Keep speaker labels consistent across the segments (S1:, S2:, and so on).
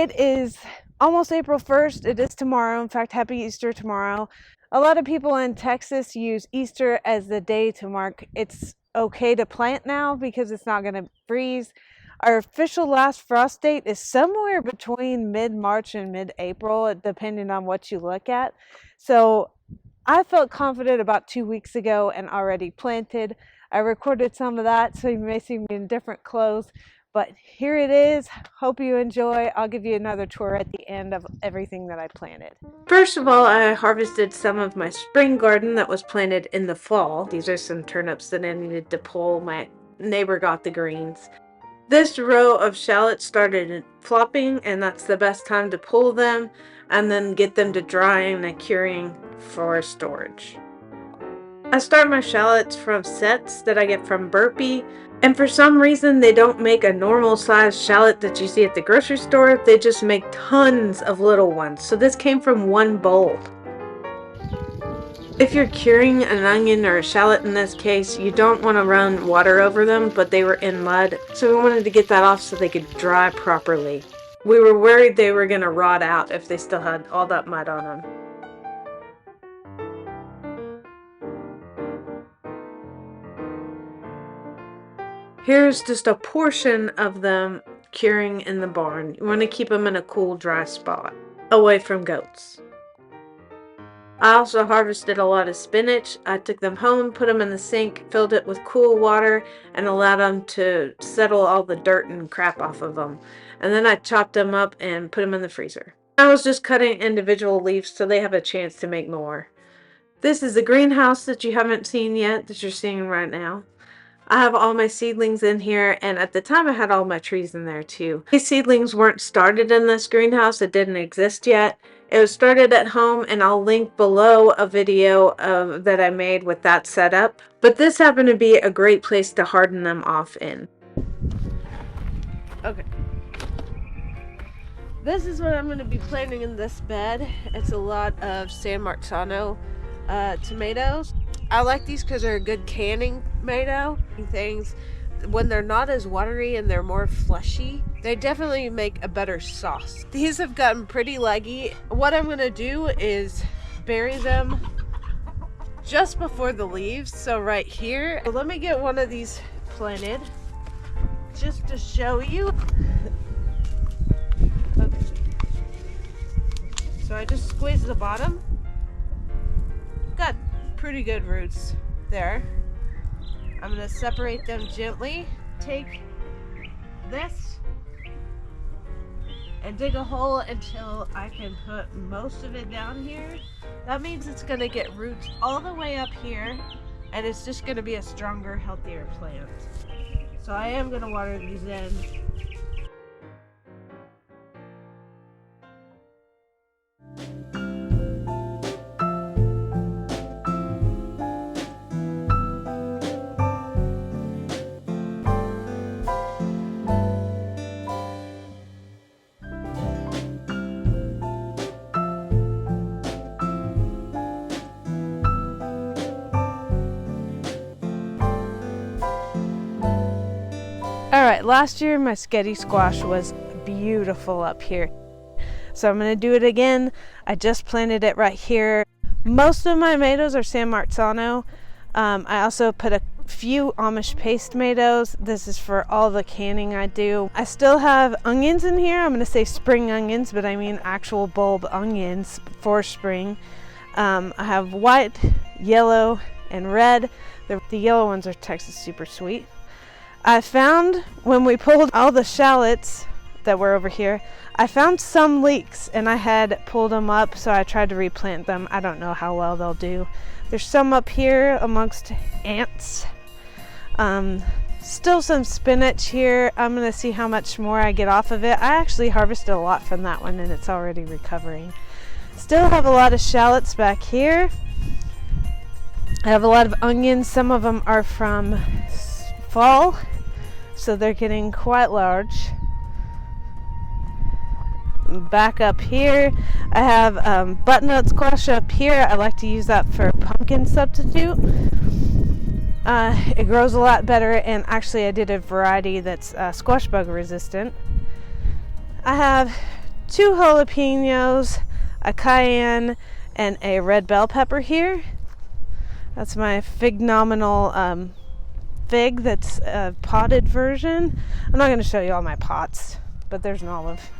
S1: It is almost April 1st. It is tomorrow. In fact, happy Easter tomorrow. A lot of people in Texas use Easter as the day to mark it's okay to plant now because it's not going to freeze. Our official last frost date is somewhere between mid-March and mid-April, depending on what you look at. So I felt confident about 2 weeks ago and already planted. I recorded some of that, so you may see me in different clothes. But here it is. Hope you enjoy. I'll give you another tour at the end of everything that I planted. First of all, I harvested some of my spring garden that was planted in the fall. These are some turnips that I needed to pull. My neighbor got the greens. This row of shallots started flopping, and that's the best time to pull them and then get them to drying and curing for storage. I start my shallots from sets that I get from Burpee, and for some reason they don't make a normal size shallot that you see at the grocery store. They just make tons of little ones. So this came from one bulb. If you're curing an onion or a shallot in this case, you don't want to run water over them, but they were in mud, so we wanted to get that off so they could dry properly. We were worried they were going to rot out if they still had all that mud on them. Here's just a portion of them curing in the barn. You want to keep them in a cool, dry spot, away from goats. I also harvested a lot of spinach. I took them home, put them in the sink, filled it with cool water, and allowed them to settle all the dirt and crap off of them. And then I chopped them up and put them in the freezer. I was just cutting individual leaves so they have a chance to make more. This is the greenhouse that you haven't seen yet, that you're seeing right now. I have all my seedlings in here, and at the time I had all my trees in there too. These seedlings weren't started in this greenhouse. It didn't exist yet. It was started at home, and I'll link below a video that I made with that setup. But this happened to be a great place to harden them off in. Okay. This is what I'm going to be planting in this bed. It's a lot of San Marzano tomatoes. I like these because they're a good canning tomato. Things when they're not as watery and they're more fleshy, they definitely make a better sauce. These have gotten pretty leggy. What I'm gonna do is bury them just before the leaves, so right here. Let me get one of these planted just to show you. Okay. So I just squeeze the bottom. Got pretty good roots there. I'm going to separate them gently. Take this and dig a hole until I can put most of it down here. That means it's going to get roots all the way up here, and it's just going to be a stronger, healthier plant. So I am going to water these in. Alright, last year my sketty squash was beautiful up here. So I'm going to do it again. I just planted it right here. Most of my tomatoes are San Marzano. I also put a few Amish paste tomatoes. This is for all the canning I do. I still have onions in here. I'm going to say spring onions, but I mean actual bulb onions for spring. I have white, yellow, and red. The yellow ones are Texas Super Sweet. I found when we pulled all the shallots that were over here, I found some leeks and I had pulled them up, so I tried to replant them. I don't know how well they'll do. There's some up here amongst ants. Still some spinach here. I'm going to see how much more I get off of it. I actually harvested a lot from that one and it's already recovering. Still have a lot of shallots back here. I have a lot of onions. Some of them are from fall, so they're getting quite large. Back up here I have butternut squash up here. I like to use that for pumpkin substitute. It grows a lot better, and actually I did a variety that's squash bug resistant. I have 2 jalapenos, a cayenne, and a red bell pepper here. That's my phenomenal fig that's a potted version. I'm not going to show you all my pots, but there's an olive.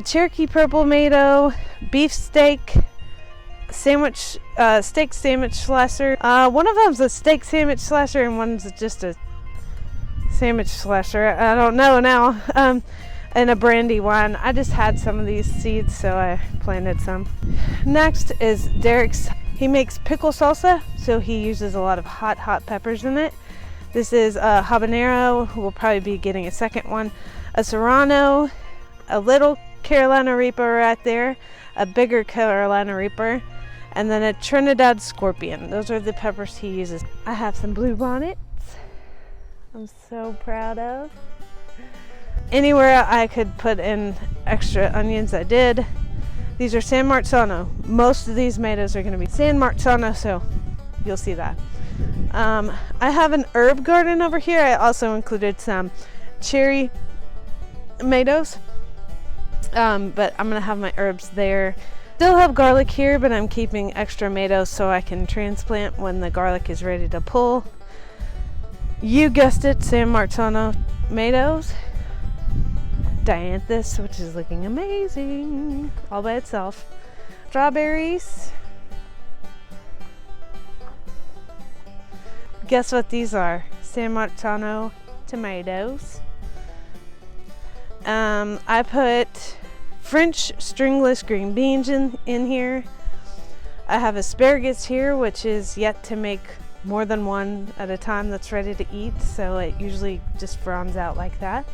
S1: Cherokee purple tomato, beefsteak, sandwich, steak sandwich slasher. One of them's a steak sandwich slasher and one's just a sandwich slasher. I don't know now. And a brandy wine. I just had some of these seeds, so I planted some. Next is Derek's. He makes pickle salsa, so he uses a lot of hot peppers in it. This is a habanero. We'll probably be getting a second one. A serrano, a little Carolina Reaper right there, a bigger Carolina Reaper, and then a Trinidad Scorpion. Those are the peppers he uses. I have some blue bonnets I'm so proud of. Anywhere I could put in extra onions, I did. These are San Marzano. Most of these tomatoes are going to be San Marzano, so you'll see that. I have an herb garden over here. I also included some cherry tomatoes. But I'm gonna have my herbs there. Still have garlic here, but I'm keeping extra tomatoes so I can transplant when the garlic is ready to pull. You guessed it, San Marzano tomatoes. Dianthus, which is looking amazing all by itself. Strawberries. Guess what these are? San Marzano tomatoes. I put French stringless green beans in here. I have asparagus here, which is yet to make more than one at a time that's ready to eat, so it usually just fronds out like that.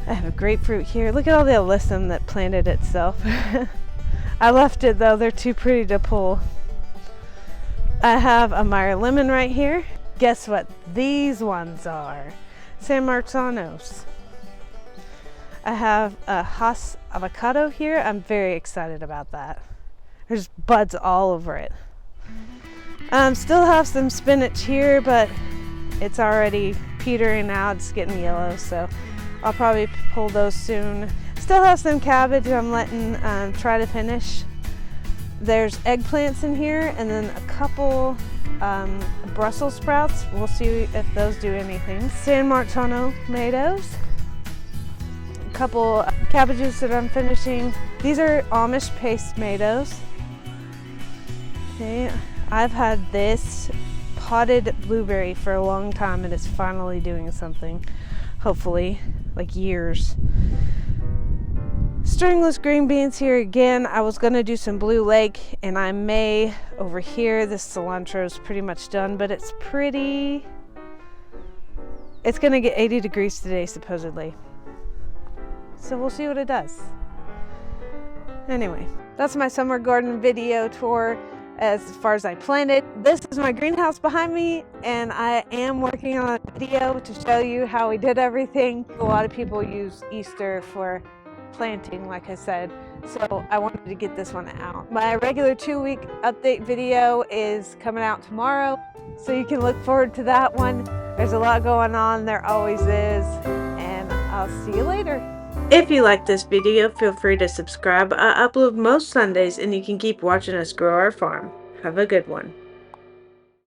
S1: I have a grapefruit here. Look at all the alyssum that planted itself. I left it though, they're too pretty to pull. I have a Meyer lemon right here. Guess what these ones are? San Marzanos. I have a Hass avocado here. I'm very excited about that. There's buds all over it. Still have some spinach here, but it's already petering out. It's getting yellow, so I'll probably pull those soon. Still have some cabbage I'm letting try to finish. There's eggplants in here, and then a couple Brussels sprouts. We'll see if those do anything. San Marzano tomatoes. Couple cabbages that I'm finishing. These are Amish paste tomatoes. Okay, I've had this potted blueberry for a long time and it's finally doing something. Hopefully, like years. Stringless green beans here again. I was gonna do some Blue Lake and I may over here. This cilantro is pretty much done, but it's pretty. It's gonna get 80 degrees today supposedly. So we'll see what it does. Anyway, that's my summer garden video tour as far as I planned it. This is my greenhouse behind me, and I am working on a video to show you how we did everything. A lot of people use Easter for planting, like I said, so I wanted to get this one out. My regular 2-week update video is coming out tomorrow, so you can look forward to that one. There's a lot going on, there always is, and I'll see you later. If you like this video, feel free to subscribe. I upload most Sundays and you can keep watching us grow our farm. Have a good one.